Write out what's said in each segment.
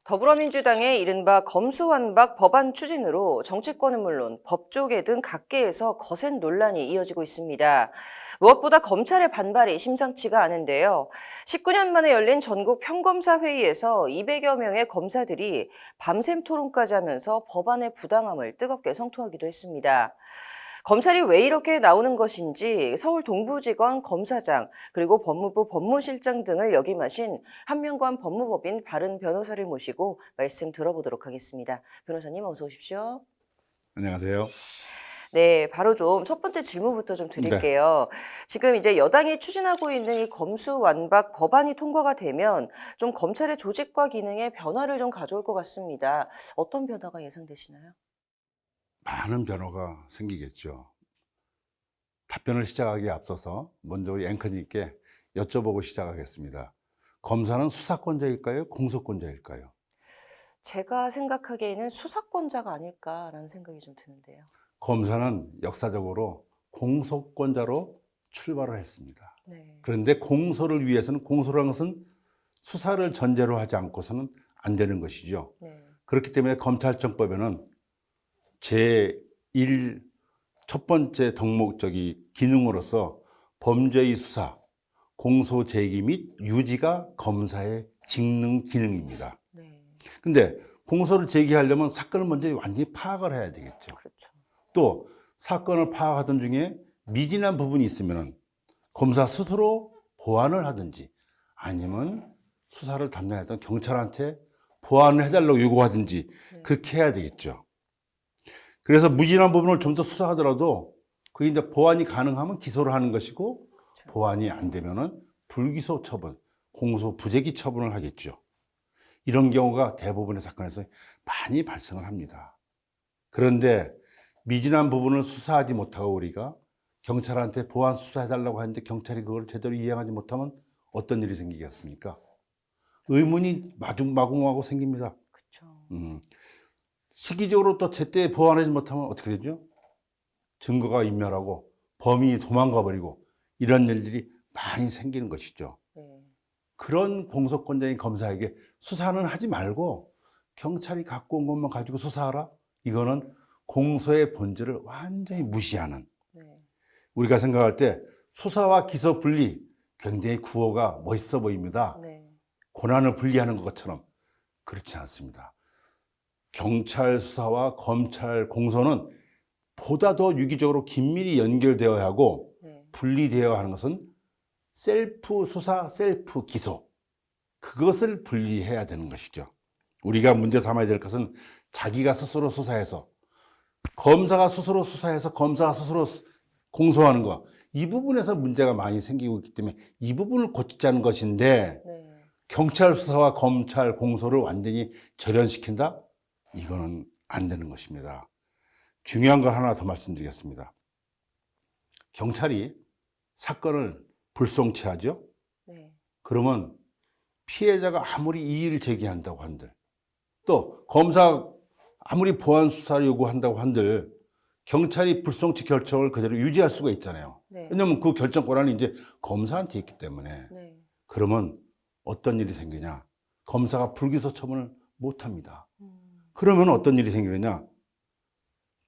더불어민주당의 이른바 검수완박 법안 추진으로 정치권은 물론 법조계 등 각계에서 거센 논란이 이어지고 있습니다. 무엇보다 검찰의 반발이 심상치가 않은데요. 19년 만에 열린 전국 평검사 회의에서 200여 명의 검사들이 밤샘 토론까지 하면서 법안의 부당함을 뜨겁게 성토하기도 했습니다. 검찰이 왜 이렇게 나오는 것인지 서울 동부지검 검사장 그리고 법무부 법무실장 등을 역임하신 한명관 법무법인 바른 변호사를 모시고 말씀 들어보도록 하겠습니다. 변호사님 어서 오십시오. 안녕하세요. 네, 바로 좀 첫 번째 질문부터 좀 드릴게요. 지금 이제 여당이 추진하고 있는 이 검수완박 법안이 통과가 되면 좀 검찰의 조직과 기능에 변화를 좀 가져올 것 같습니다. 어떤 변화가 예상되시나요? 많은 변화가 생기겠죠. 답변을 시작하기에 앞서서 먼저 우리 앵커님께 여쭤보고 시작하겠습니다. 검사는 수사권자일까요? 공소권자일까요? 제가 생각하기에는 수사권자가 아닐까라는 생각이 좀 드는데요. 검사는 역사적으로 공소권자로 출발을 했습니다. 네. 그런데 공소를 위해서는 공소라는 것은 수사를 전제로 하지 않고서는 안 되는 것이죠. 네. 그렇기 때문에 검찰청법에는 제1 첫 번째 기능으로서 범죄의 수사, 공소 제기 및 유지가 검사의 직능 기능입니다. 네. 근데 공소를 제기하려면 사건을 먼저 완전히 파악을 해야 되겠죠. 그렇죠. 또 사건을 파악하던 중에 미진한 부분이 있으면 검사 스스로 보완을 하든지 아니면 수사를 담당했던 경찰한테 보완을 해달라고 요구하든지 네. 그렇게 해야 되겠죠. 그래서 무진한 부분을 좀 더 수사하더라도 그게 이제 보완이 가능하면 기소를 하는 것이고 그렇죠. 보완이 안 되면은 불기소 처분, 공소 부재기 처분을 하겠죠. 이런 경우가 대부분의 사건에서 많이 발생을 합니다. 그런데 미진한 부분을 수사하지 못하고 우리가 경찰한테 보완 수사해달라고 하는데 경찰이 그걸 제대로 이행하지 못하면 어떤 일이 생기겠습니까? 의문이 마구마구 생깁니다. 그렇죠. 시기적으로 또 제때 보완하지 못하면 어떻게 되죠? 증거가 인멸하고 범인이 도망가 버리고 이런 일들이 많이 생기는 것이죠. 네. 그런 공소권자인 검사에게 수사는 하지 말고 경찰이 갖고 온 것만 가지고 수사하라? 이거는 공소의 본질을 완전히 무시하는, 네. 우리가 생각할 때 수사와 기소 분리, 굉장히 구호가 멋있어 보입니다. 네. 고난을 분리하는 것처럼 그렇지 않습니다. 경찰 수사와 검찰 공소는 보다 더 유기적으로 긴밀히 연결되어야 하고 네. 분리되어야 하는 것은 셀프 수사, 셀프 기소, 그것을 분리해야 되는 것이죠. 우리가 문제 삼아야 될 것은 자기가 스스로 수사해서 검사가 스스로 수사해서 검사가 스스로 공소하는 것, 이 부분에서 문제가 많이 생기고 있기 때문에 이 부분을 고치자는 것인데 네. 경찰 수사와 검찰 공소를 완전히 절연시킨다? 이거는 안 되는 것입니다. 중요한 걸 하나 더 말씀드리겠습니다. 경찰이 사건을 불송치하죠? 네. 그러면 피해자가 아무리 이의를 제기한다고 한들, 또 검사 아무리 보완 수사를 요구한다고 한들 경찰이 불송치 결정을 그대로 유지할 수가 있잖아요. 네. 왜냐하면 그 결정 권한이 이제 검사한테 있기 때문에. 네. 그러면 어떤 일이 생기냐? 검사가 불기소 처분을 못합니다. 음. 그러면 어떤 일이 생기느냐?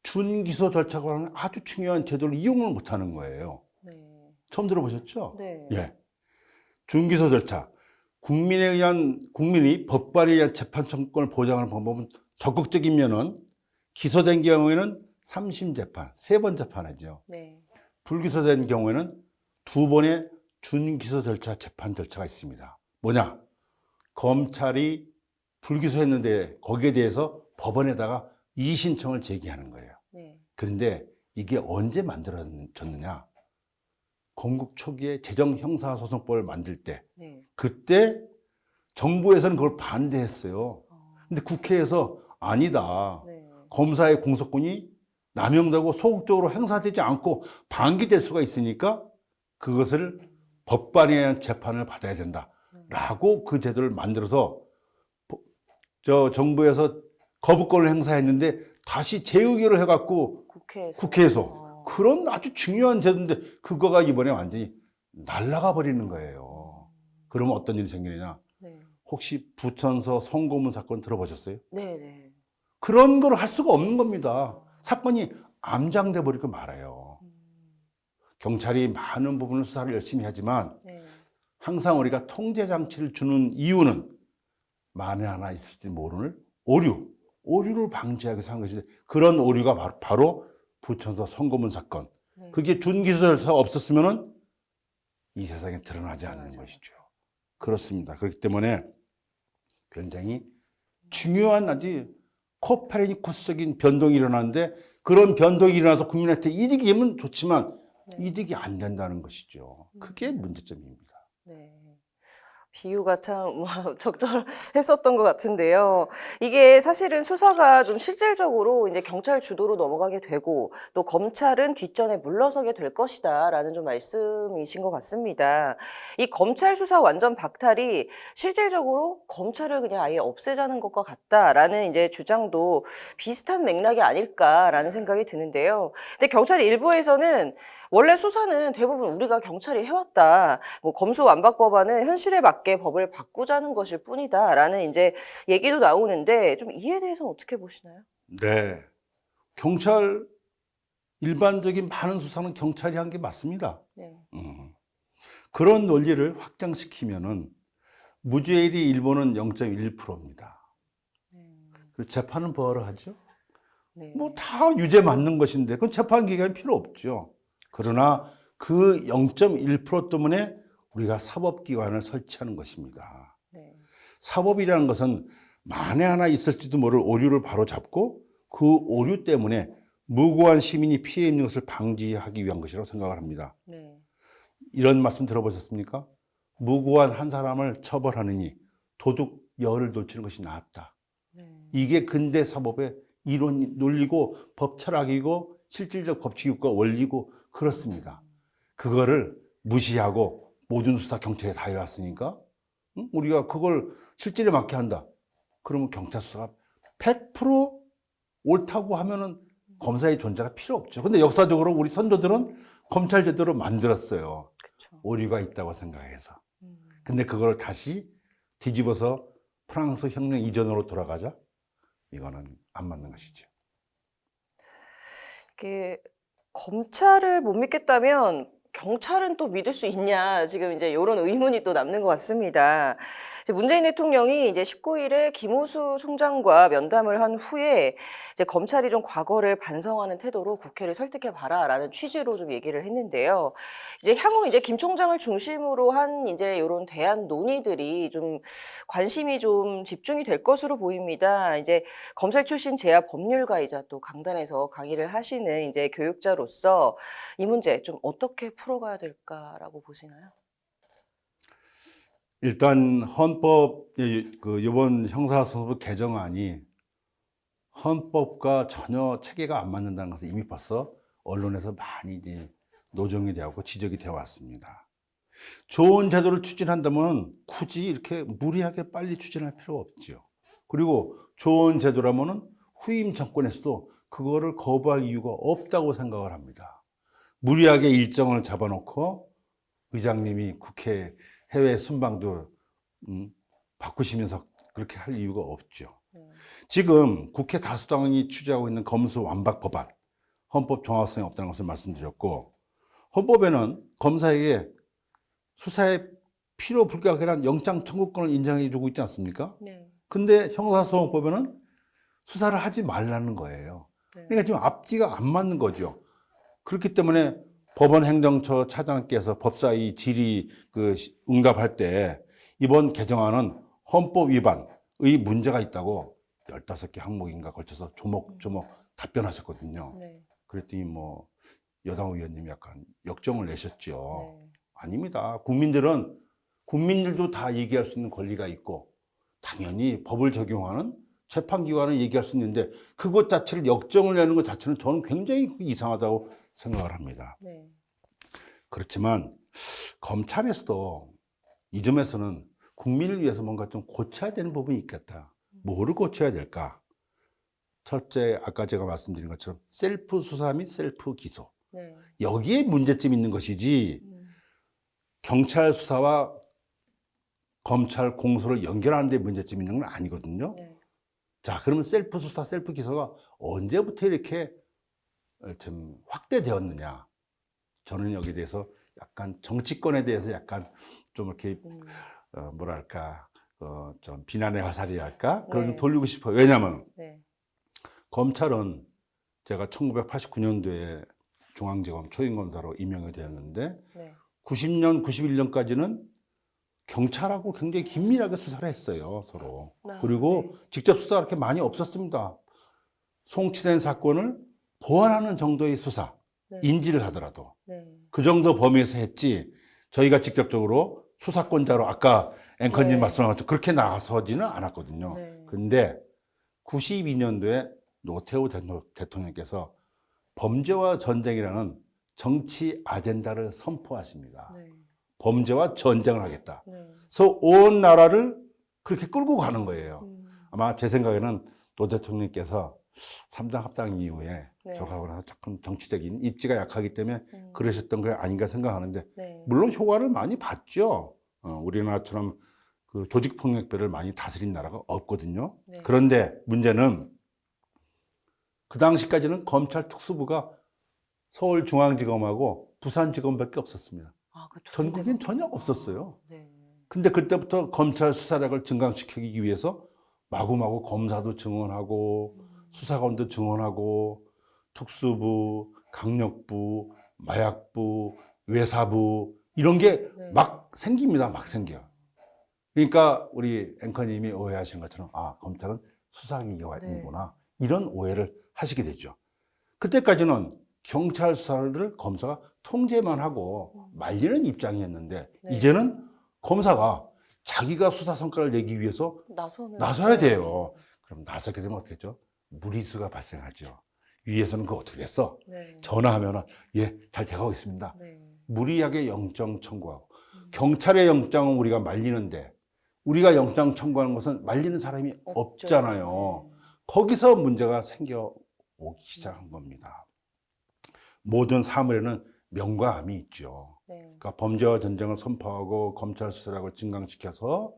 준기소 절차가 하는 아주 중요한 제도를 이용을 못하는 거예요. 네. 처음 들어보셨죠? 네. 예. 준기소 절차. 국민이 법관에 의한 재판 청구권을 보장하는 방법은 적극적이면은 기소된 경우에는 3심 재판, 3번 재판하죠. 네. 불기소된 경우에는 2번의 준기소 절차, 재판 절차가 있습니다. 뭐냐? 검찰이 불기소했는데 거기에 대해서 법원에다가 이의 신청을 제기하는 거예요. 네. 그런데 이게 언제 만들어졌느냐? 건국 초기에 제정 형사소송법을 만들 때, 네. 그때 정부에서는 그걸 반대했어요. 근데 국회에서 아니다. 네. 검사의 공소권이 남용되고 소극적으로 행사되지 않고 방기될 수가 있으니까 그것을 법관에 의한 재판을 받아야 된다라고 그 제도를 만들어서 정부에서 거부권을 행사했는데 다시 재의결을 해갖고 국회에서 그런 아주 중요한 제도인데 그거가 이번에 완전히 날아가 버리는 거예요. 그러면 어떤 일이 생기느냐? 네. 혹시 부천서 송고문 사건 들어보셨어요? 네네. 그런 걸 할 수가 없는 겁니다. 사건이 암장돼 버리고 말아요. 경찰이 많은 부분을 수사를 열심히 하지만 네. 항상 우리가 통제 장치를 주는 이유는 만에 하나 있을지 모르는 오류를 방지하기 위해서 한 것인데 그런 오류가 바로 부천서 송고문 사건. 네. 그게 준기소에서 없었으면은 이 세상에 드러나지 않는 맞아요. 것이죠. 그렇습니다. 그렇기 때문에 굉장히 중요한 아주 코페르니쿠스적인 변동이 일어나는데 그런 변동이 일어나서 국민한테 이득이 되면 좋지만 네. 이득이 안 된다는 것이죠. 그게 문제점입니다. 네. 비유가 참 적절했었던 것 같은데요. 이게 사실은 수사가 좀 실질적으로 이제 경찰 주도로 넘어가게 되고 또 검찰은 뒷전에 물러서게 될 것이다라는 좀 말씀이신 것 같습니다. 이 검찰 수사 완전 박탈이 실질적으로 검찰을 그냥 아예 없애자는 것과 같다라는 이제 주장도 비슷한 맥락이 아닐까라는 생각이 드는데요. 근데 경찰 일부에서는 원래 수사는 대부분 우리가 경찰이 해왔다. 뭐 검수완박법안은 현실에 맞게 법을 바꾸자는 것일 뿐이다라는 이제 얘기도 나오는데 좀 이에 대해서는 어떻게 보시나요? 네. 경찰 일반적인 많은 수사는 경찰이 한 게 맞습니다. 네. 그런 논리를 확장시키면은 무죄율이 일본은 0.1%입니다. 그리고 재판은 뭐하러 하죠? 네. 뭐 다 유죄 맞는 것인데 그건 재판 기간이 필요 없죠. 그러나 그 0.1% 때문에 우리가 사법기관을 설치하는 것입니다. 네. 사법이라는 것은 만에 하나 있을지도 모를 오류를 바로잡고 그 오류 때문에 무고한 시민이 피해 입는 것을 방지하기 위한 것이라고 생각을 합니다. 네. 이런 말씀 들어보셨습니까? 무고한 한 사람을 처벌하느니 도둑 열을 놓치는 것이 낫다. 네. 이게 근대 사법의 이론 논리고 법 철학이고 실질적 법칙과 원리고 그렇습니다. 그거를 무시하고 모든 수사 경찰에 다 해왔으니까 우리가 그걸 실질에 맞게 한다. 그러면 경찰 수사가 100% 옳다고 하면은 검사의 존재가 필요 없죠. 근데 역사적으로 우리 선조들은 검찰 제도를 만들었어요. 그렇죠. 오류가 있다고 생각해서. 근데 그걸 다시 뒤집어서 프랑스 혁명 이전으로 돌아가자? 이거는 안 맞는 것이죠. 이게 검찰을 못 믿겠다면 경찰은 또 믿을 수 있냐 지금 이제 이런 의문이 또 남는 것 같습니다. 이제 문재인 대통령이 이제 19일에 김호수 총장과 면담을 한 후에 이제 검찰이 좀 과거를 반성하는 태도로 국회를 설득해 봐라라는 취지로 좀 얘기를 했는데요. 이제 향후 이제 김 총장을 중심으로 한 이제 이런 대안 논의들이 좀 관심이 좀 집중이 될 것으로 보입니다. 이제 검찰 출신 재야 법률가이자 또 강단에서 강의를 하시는 이제 교육자로서 이 문제 좀 어떻게 풀어가야 될까라고 보시나요? 일단 헌법 이번 형사소송법 개정안이 헌법과 전혀 체계가 안 맞는다는 것을 이미 벌써 언론에서 많이 이제 노정이 되었고 지적이 되어 왔습니다. 좋은 제도를 추진한다면 굳이 이렇게 무리하게 빨리 추진할 필요가 없죠. 그리고 좋은 제도라면은 후임 정권에서도 그거를 거부할 이유가 없다고 생각을 합니다. 무리하게 일정을 잡아놓고 의장님이 국회 해외 순방도 바꾸시면서 그렇게 할 이유가 없죠. 지금 국회 다수당이 취재하고 있는 검수완박 법안, 헌법 정확성이 없다는 것을 말씀드렸고, 헌법에는 검사에게 수사에 필요 불가결한 영장 청구권을 인정해 주고 있지 않습니까? 네. 근데 형사소송법에는 수사를 하지 말라는 거예요. 그러니까 지금 앞뒤가 안 맞는 거죠. 그렇기 때문에 법원 행정처 차장께서 법사위 질의 응답할 때 이번 개정안은 헌법 위반의 문제가 있다고 15개 항목인가 걸쳐서 조목조목 답변하셨거든요. 네. 그랬더니 뭐 여당 의원님이 약간 역정을 내셨죠. 네. 아닙니다. 국민들도 다 얘기할 수 있는 권리가 있고 당연히 법을 적용하는 재판기관은 얘기할 수 있는데 그것 자체를 역정을 내는 것 자체는 저는 굉장히 이상하다고 생각을 합니다. 네. 그렇지만 검찰에서도 이 점에서는 국민을 위해서 뭔가 좀 고쳐야 되는 부분이 있겠다. 뭐를 고쳐야 될까? 첫째, 아까 제가 말씀드린 것처럼 셀프 수사 및 셀프 기소. 네. 여기에 문제점이 있는 것이지 경찰 수사와 검찰 공소를 연결하는 데 문제점이 있는 건 아니거든요. 네. 자, 그러면 셀프 수사, 셀프 기소가 언제부터 이렇게 좀 확대되었느냐? 저는 여기에 대해서 약간 정치권에 대해서 약간 좀 이렇게 뭐랄까 좀 비난의 화살이랄까 그걸 좀 네. 돌리고 싶어요. 왜냐하면 네. 검찰은 제가 1989년도에 중앙지검 초임검사로 임명이 되었는데 네. 90년, 91년까지는 경찰하고 굉장히 긴밀하게 수사를 했어요, 서로. 아, 그리고 직접 수사가 그렇게 많이 없었습니다. 송치된 사건을 보완하는 정도의 수사, 네. 인지를 하더라도 네. 그 정도 범위에서 했지 저희가 직접적으로 수사권자로 아까 앵커님 네. 말씀하신 것처럼 그렇게 나서지는 않았거든요. 네. 근데 92년도에 노태우 대통령께서 범죄와 전쟁이라는 정치 아젠다를 선포하십니다. 네. 범죄와 전쟁을 하겠다. 네. 그래서 온 나라를 그렇게 끌고 가는 거예요. 음. 아마 제 생각에는 노 대통령께서 3당 합당 이후에 네. 저하고는 조금 정치적인 입지가 약하기 때문에 음. 그러셨던 게 아닌가 생각하는데 네. 물론 효과를 많이 봤죠. 우리나라처럼 그 조직폭력배를 많이 다스린 나라가 없거든요. 네. 그런데 문제는 그 당시까지는 검찰 특수부가 서울중앙지검하고 부산지검밖에 없었습니다. 아, 그 두 전국엔 군데만. 전혀 없었어요. 네. 근데 그때부터 검찰 수사력을 증강시키기 위해서 마구마구 검사도 증원하고 수사관도 증원하고 특수부, 강력부, 마약부, 외사부 이런 게 네. 막 생깁니다. 막 생겨요. 그러니까 우리 앵커님이 오해하시는 것처럼 아, 검찰은 수사기가 네. 있는구나. 이런 오해를 하시게 되죠. 그때까지는 경찰 수사를 검사가 통제만 하고 말리는 입장이었는데 네. 이제는 검사가 자기가 수사 성과를 내기 위해서 나서야 돼요. 그럼 나서게 되면 어떻게 됐죠? 무리수가 발생하죠. 위에서는 그거 어떻게 됐어? 네. 전화하면 예, 잘 돼가고 있습니다. 네. 무리하게 영장 청구하고 경찰의 영장은 우리가 말리는데 우리가 영장 청구하는 것은 말리는 사람이 없죠. 없잖아요. 네. 거기서 문제가 생겨오기 시작한 겁니다. 모든 사물에는 명과 암이 있죠. 네. 그러니까 범죄와 전쟁을 선포하고 검찰 수사력을 증강시켜서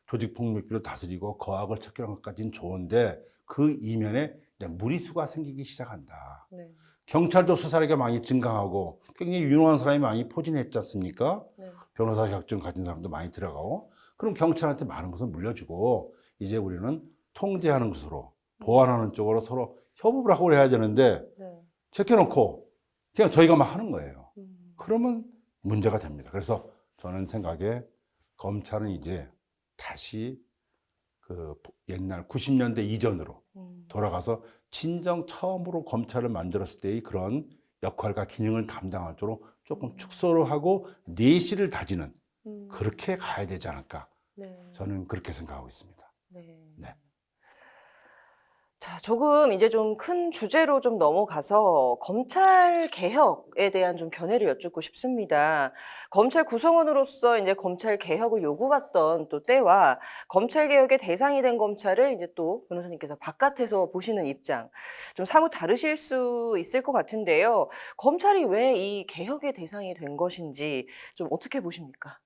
조직폭력비를 다스리고 거악을 척결한 것까지는 좋은데 그 이면에 이제 무리수가 생기기 시작한다. 네. 경찰도 수사력이 많이 증강하고 굉장히 유능한 사람이 많이 포진했지 않습니까? 네. 변호사 자격증 가진 사람도 많이 들어가고 그럼 경찰한테 많은 것을 물려주고 이제 우리는 통제하는 것으로 보완하는 쪽으로 서로 협업을 하고 해야 되는데 네. 제껴놓고 그냥 저희가 막 하는 거예요. 음. 그러면 문제가 됩니다. 그래서 저는 생각에 검찰은 이제 다시 그 옛날 90년대 이전으로 돌아가서 진정 처음으로 검찰을 만들었을 때의 그런 역할과 기능을 담당할 쪽으로 조금 축소를 하고 내실을 다지는 그렇게 가야 되지 않을까. 네. 저는 그렇게 생각하고 있습니다. 네. 네. 자, 조금 이제 좀 큰 주제로 좀 넘어가서 검찰 개혁에 대한 좀 견해를 여쭙고 싶습니다. 검찰 구성원으로서 이제 검찰 개혁을 요구받던 또 때와 검찰 개혁의 대상이 된 검찰을 이제 또 변호사님께서 바깥에서 보시는 입장 좀 사뭇 다르실 수 있을 것 같은데요. 검찰이 왜 이 개혁의 대상이 된 것인지 좀 어떻게 보십니까?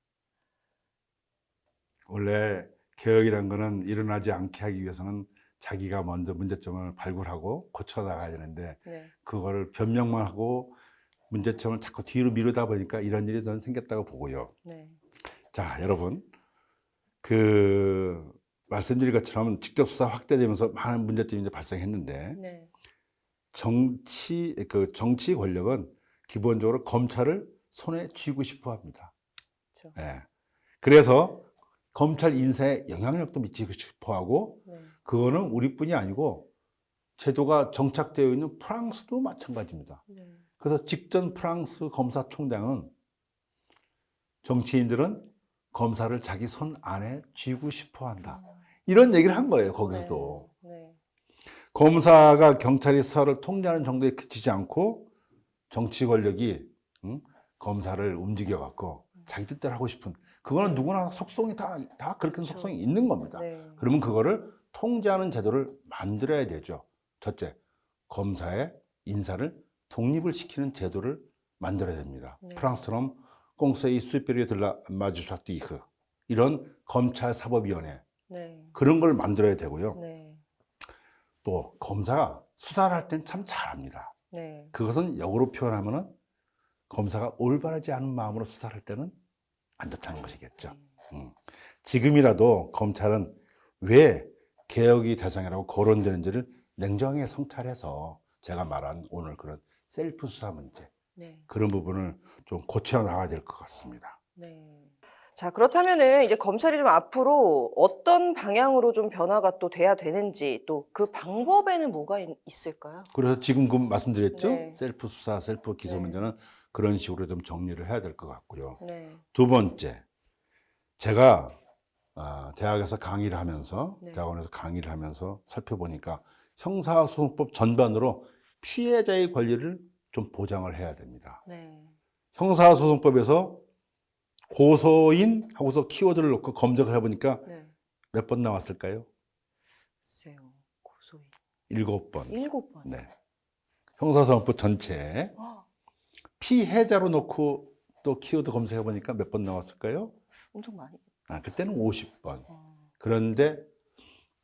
원래 개혁이라는 거는 일어나지 않게 하기 위해서는 자기가 먼저 문제점을 발굴하고 고쳐나가야 되는데 네. 그거를 변명만 하고 문제점을 자꾸 뒤로 미루다 보니까 이런 일이 저는 생겼다고 보고요. 네. 자, 여러분, 그 말씀드린 것처럼 직접 수사 확대되면서 많은 문제점이 이제 발생했는데 네. 정치 권력은 기본적으로 검찰을 손에 쥐고 싶어 합니다. 그렇죠. 예. 그래서 검찰 인사에 영향력도 미치고 싶어 하고 네. 그거는 우리뿐이 아니고 제도가 정착되어 있는 프랑스도 마찬가지입니다. 네. 그래서 직전 프랑스 검사총장은 정치인들은 검사를 자기 손 안에 쥐고 싶어 한다. 이런 얘기를 한 거예요, 거기서도. 네. 네. 검사가 경찰이 수사를 통제하는 정도에 그치지 않고 정치 권력이 검사를 움직여갖고 자기 뜻대로 하고 싶은 그거는 누구나 속성이 다 그렇게 그렇죠. 속성이 있는 겁니다. 네. 그러면 그거를 통제하는 제도를 만들어야 되죠. 첫째, 검사의 인사를 독립을 시키는 제도를 만들어야 됩니다. 네. 프랑스처럼 꽁세이 수페리에 들라 마주샤티흐 이런 검찰사법위원회 네. 그런 걸 만들어야 되고요. 네. 또 검사가 수사를 할 땐 참 잘합니다. 네. 그것은 역으로 표현하면은 검사가 올바르지 않은 마음으로 수사를 할 때는 안 좋다는 것이겠죠. 지금이라도 검찰은 왜 개혁이 대상이라고 거론되는지를 냉정하게 성찰해서 제가 말한 오늘 그런 셀프 수사 문제 네. 그런 부분을 좀 고쳐 나가야 될 것 같습니다. 네. 자, 그렇다면은 이제 검찰이 좀 앞으로 어떤 방향으로 좀 변화가 또 돼야 되는지 또 그 방법에는 뭐가 있을까요? 그래서 지금 그 말씀드렸죠? 네. 셀프 수사, 셀프 기소 네. 문제는 그런 식으로 좀 정리를 해야 될 것 같고요. 네. 두 번째, 제가 대학에서 강의를 하면서 네. 대학원에서 강의를 하면서 살펴보니까 형사소송법 전반으로 피해자의 권리를 좀 보장을 해야 됩니다. 네. 형사소송법에서 고소인 하고서 키워드를 넣고 검색을 해보니까 네. 몇 번 나왔을까요? 글쎄요. 고소인. 7번. 7번. 네. 형사소송법 전체에 아, 피해자로 놓고 또 키워드 검색해보니까 몇 번 나왔을까요? 엄청 많이. 그때는 50번. 어, 그런데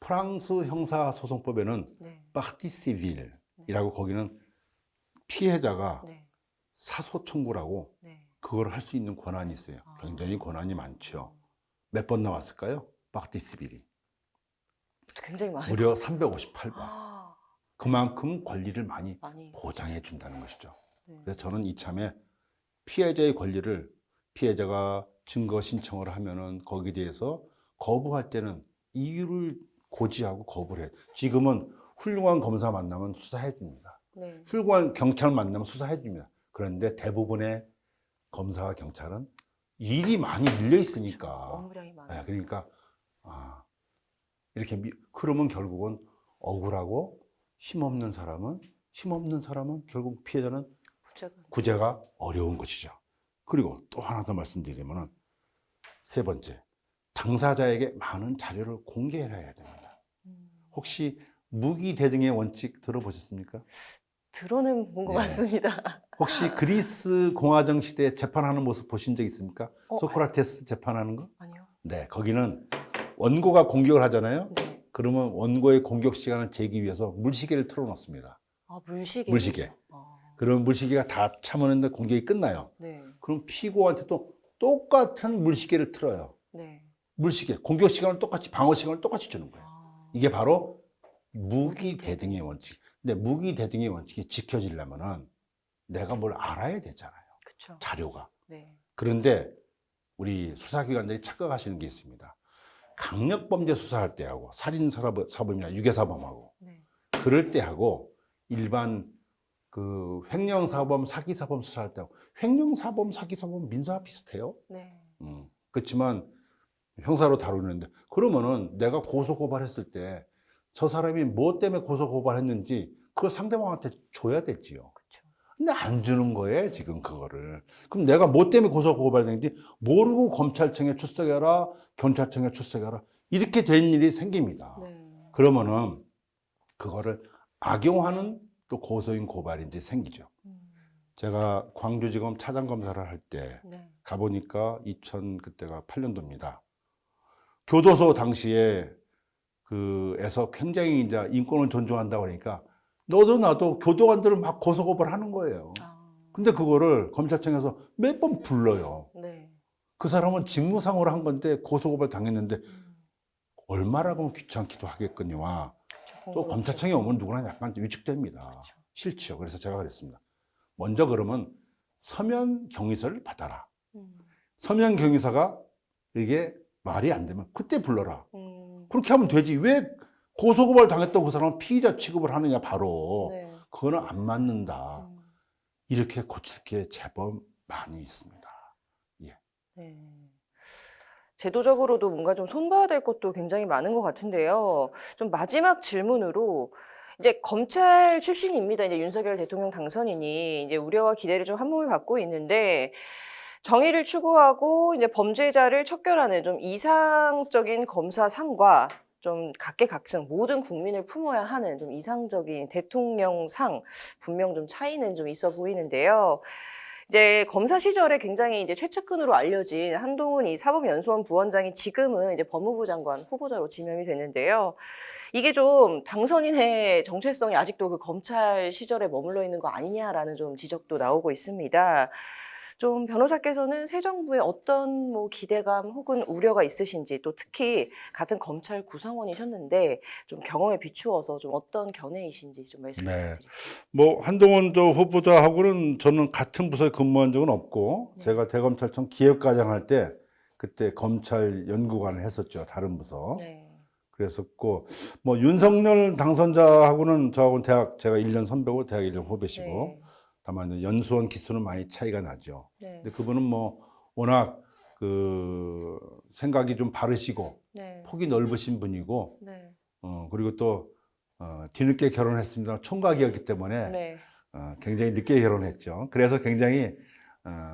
프랑스 형사소송법에는 네. 파티 시빌이라고 거기는 피해자가 네. 사소 청구라고 네. 그걸 할 수 있는 권한이 있어요. 굉장히 권한이 많죠. 몇 번 나왔을까요? 파티 시빌이 굉장히 많이. 무려 358번. 아, 그만큼 권리를 많이 많이. 보장해 준다는 것이죠. 네. 그래서 저는 이참에 피해자의 권리를 피해자가 증거 신청을 하면은 거기에 대해서 거부할 때는 이유를 고지하고 거부를 해요. 지금은 훌륭한 검사 만나면 수사해 줍니다. 네. 훌륭한 경찰 만나면 수사해 줍니다. 그런데 대부분의 검사와 경찰은 일이 많이 밀려 있으니까 업무량이 많아요. 그러니까 이렇게 그러면 결국은 억울하고 힘없는 사람은 결국 피해자는 구제가 어려운 것이죠. 그리고 또 하나 더 말씀드리면은 세 번째, 당사자에게 많은 자료를 공개해야 됩니다. 혹시 무기 대등의 원칙 들어보셨습니까? 들어는 본 것 네. 같습니다. 혹시 그리스 공화정 시대 재판하는 모습 보신 적 있습니까? 소크라테스 재판하는 거? 아니요. 네, 거기는 원고가 공격을 하잖아요. 네. 그러면 원고의 공격 시간을 재기 위해서 물시계를 틀어놓습니다. 아, 물시계. 물시계. 그럼 물시계가 다 참았는데 공격이 끝나요. 네. 그럼 피고한테 또 똑같은 물시계를 틀어요. 네. 물시계. 공격 시간을 똑같이, 방어 시간을 똑같이 주는 거예요. 이게 바로 무기 무기 대등의 원칙. 근데 무기 대등의 원칙이 지켜지려면은 내가 뭘 알아야 되잖아요. 그쵸. 자료가. 네. 그런데 우리 수사기관들이 착각하시는 게 있습니다. 강력범죄 수사할 때하고 살인사범이나 유괴사범하고 네. 그럴 때하고 일반 그 횡령사범, 사기사범 수사할 때하고 횡령사범, 사기사범 민사와 비슷해요. 네. 그렇지만 형사로 다루는데 그러면은 내가 고소고발했을 때 저 사람이 뭐 때문에 고소고발했는지 그걸 상대방한테 줘야 되지요. 그쵸. 근데 안 주는 거예요, 지금 그거를. 그럼 내가 뭐 때문에 고소고발했는지 모르고 검찰청에 출석해라, 경찰청에 출석해라 이렇게 된 일이 생깁니다. 네. 그러면은 그거를 악용하는 또 고소인 고발인지 생기죠. 제가 광주지검 차장검사를 할 때 네. 가보니까 그때가 8년도입니다. 교도소 당시에 에서 굉장히 이제 인권을 존중한다고 하니까 너도 나도 교도관들을 막 고소고발하는 거예요. 근데 그거를 검찰청에서 몇 번 불러요. 네. 그 사람은 직무상으로 한 건데 고소고발 당했는데 얼마나 그러면 귀찮기도 하겠거니와 또 검찰청에 오면 누구나 약간 위축됩니다. 그쵸. 싫죠. 그래서 제가 그랬습니다. 먼저 그러면 서면 경위서를 받아라. 서면 경위서가 이게 말이 안 되면 그때 불러라. 그렇게 하면 되지. 왜 고소고발 당했다고 그 사람은 피의자 취급을 하느냐 바로. 네. 그거는 안 맞는다. 이렇게 고칠 게 제법 많이 있습니다. 예. 네. 제도적으로도 뭔가 좀 손봐야 될 것도 굉장히 많은 것 같은데요. 좀 마지막 질문으로 이제 검찰 출신입니다. 이제 윤석열 대통령 당선인이 이제 우려와 기대를 좀 한몸에 받고 있는데 정의를 추구하고 이제 범죄자를 척결하는 좀 이상적인 검사상과 좀 각계각층 모든 국민을 품어야 하는 좀 이상적인 대통령상 분명 좀 차이는 좀 있어 보이는데요. 이제 검사 시절에 굉장히 이제 최측근으로 알려진 한동훈 이 사법연수원 부원장이 지금은 이제 법무부 장관 후보자로 지명이 됐는데요. 이게 좀 당선인의 정체성이 아직도 그 검찰 시절에 머물러 있는 거 아니냐라는 좀 지적도 나오고 있습니다. 좀 변호사께서는 새 정부에 어떤 뭐 기대감 혹은 우려가 있으신지, 또 특히 같은 검찰 구성원이셨는데 좀 경험에 비추어서 좀 어떤 견해이신지 좀 말씀 네. 부탁드릴게요. 뭐 한동훈 저 후보자하고는 저는 같은 부서에 근무한 적은 없고 네. 제가 대검찰청 기획과장 할 때 그때 검찰 연구관을 했었죠. 다른 부서. 네. 그랬었고 뭐 윤석열 당선자하고는 저하고는 대학 제가 1년 선배고 대학 1년 후배시고 네. 다만 이제 연수원 기수는 많이 차이가 나죠. 네. 근데 그분은 뭐 워낙 그 생각이 좀 바르시고 네. 폭이 넓으신 분이고 네. 그리고 또 뒤늦게 결혼했습니다. 총각이었기 때문에 네. 굉장히 늦게 결혼했죠. 그래서 굉장히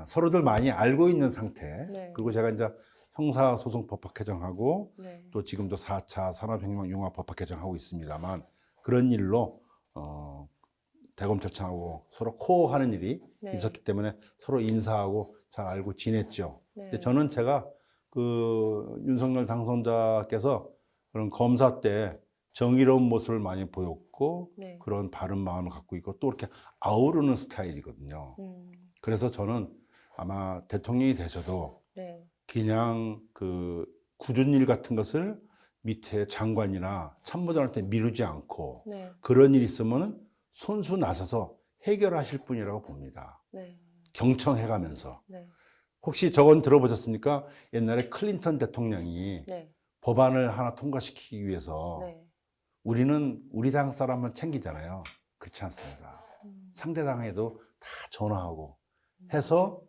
서로들 많이 알고 있는 상태. 네. 그리고 제가 이제 형사소송법학 개정하고 네. 또 지금도 4차 산업혁명융합법학 개정하고 있습니다만 그런 일로 대검찰청하고 서로 코어하는 일이 네. 있었기 때문에 서로 인사하고 잘 알고 지냈죠. 네. 근데 저는 제가 그 윤석열 당선자께서 그런 검사 때 정의로운 모습을 많이 보였고 네. 그런 바른 마음을 갖고 있고 또 이렇게 아우르는 스타일이거든요. 그래서 저는 아마 대통령이 되셔도 네. 그냥 그 굳은 일 같은 것을 밑에 장관이나 참모장한테 미루지 않고 네. 그런 일 있으면 손수 나서서 해결하실 분이라고 봅니다. 네. 경청해가면서. 네. 혹시 저건 들어보셨습니까? 옛날에 클린턴 대통령이 네. 법안을 하나 통과시키기 위해서 네. 우리는 우리 당 사람만 챙기잖아요. 그렇지 않습니다. 상대 당에도 다 전화하고 해서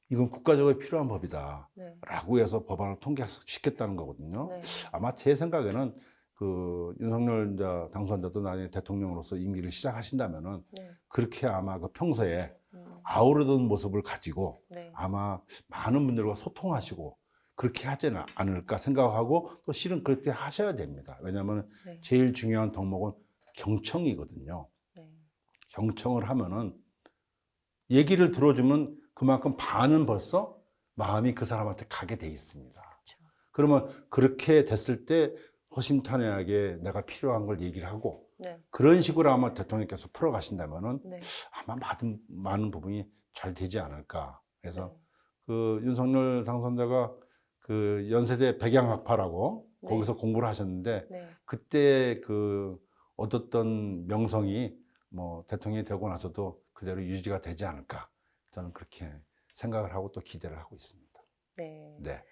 이건 국가적으로 필요한 법이다 네. 라고 해서 법안을 통과시켰다는 거거든요. 네. 아마 제 생각에는 그 윤석열 이제 당선자도 나중에 대통령으로서 임기를 시작하신다면은 네. 그렇게 아마 그 평소에 음. 아우르던 모습을 가지고 네. 아마 많은 분들과 소통하시고 그렇게 하지 않을까 생각하고 또 실은 그렇게 하셔야 됩니다. 왜냐하면 네. 제일 중요한 덕목은 경청이거든요. 네. 경청을 하면은 얘기를 들어주면 그만큼 반은 벌써 마음이 그 사람한테 가게 돼 있습니다. 그렇죠. 그러면 그렇게 됐을 때 허심탄회하게 내가 필요한 걸 얘기를 하고 네. 그런 식으로 아마 대통령께서 풀어가신다면은 네. 아마 많은 부분이 잘 되지 않을까. 그래서 네. 그 윤석열 당선자가 그 연세대 백양학파라고 네. 거기서 공부를 하셨는데 네. 그때 그 얻었던 명성이 뭐 대통령이 되고 나서도 그대로 유지가 되지 않을까. 저는 그렇게 생각을 하고 또 기대를 하고 있습니다. 네. 네.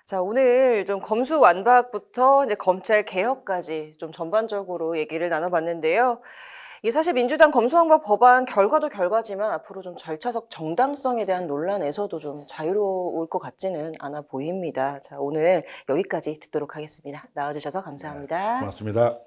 자, 오늘 좀 검수완박부터 이제 검찰 개혁까지 좀 전반적으로 얘기를 나눠봤는데요. 이게 사실 민주당 검수완박 법안 결과도 결과지만 앞으로 좀 절차적 정당성에 대한 논란에서도 좀 자유로울 것 같지는 않아 보입니다. 자, 오늘 여기까지 듣도록 하겠습니다. 나와주셔서 감사합니다. 고맙습니다.